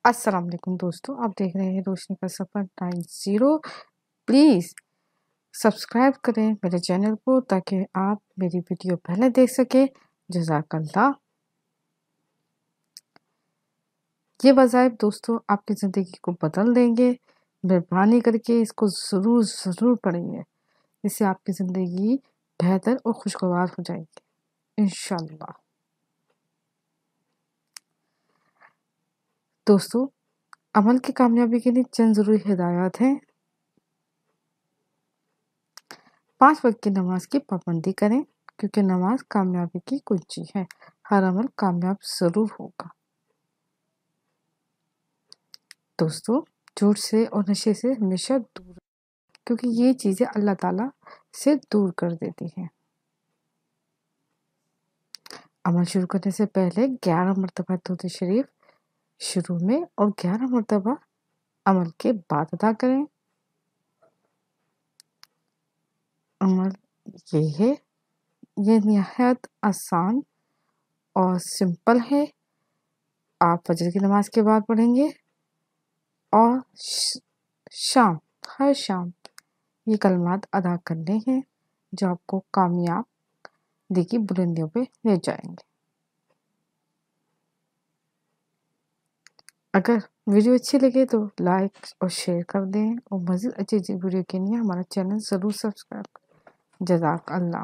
السلام علیکم دوستو، آپ دیکھ رہے ہیں روشنی کا سفر 90۔ پلیز سبسکرائب کریں میرے چینل کو تاکہ آپ میری ویڈیو پہلے دیکھ سکیں۔ جزاک اللہ۔ یہ وظائف دوستو آپ کی زندگی کو بدل دیں گے۔ مہربانی کر کے اس کو ضرور پڑھیں گے، اس سے آپ کی زندگی بہتر اور خوشگوار ہو جائے گی انشاءاللہ۔ دوستو، عمل کی کامیابی کے لیے چند ضروری ہدایات ہیں۔ 5 وقت کی نماز کی پابندی کریں، کیونکہ نماز کامیابی کی کنجی ہے۔ ہر عمل کامیاب ضرور ہوگا۔ دوستو، جھوٹ سے اور نشے سے ہمیشہ دور، کیونکہ یہ چیزیں اللہ تعالیٰ سے دور کر دیتی ہیں۔ عمل شروع کرنے سے پہلے 11 مرتبہ درود شریف شروع میں اور 11 مرتبہ عمل کے بعد ادا کریں۔ عمل یہ نہایت آسان اور سمپل ہے۔ آپ فجر کی نماز کے بعد پڑھیں گے اور ہر شام یہ کلمات ادا کرنے ہیں جو آپ کو کامیابی کی بلندیوں پہ لے جائیں گے۔ اگر ویڈیو اچھی لگے تو لائک اور شیئر کر دیں، اور مزید اچھی ویڈیو کے لیے ہمارا چینل ضرور سبسکرائب کریں۔ جزاک اللہ۔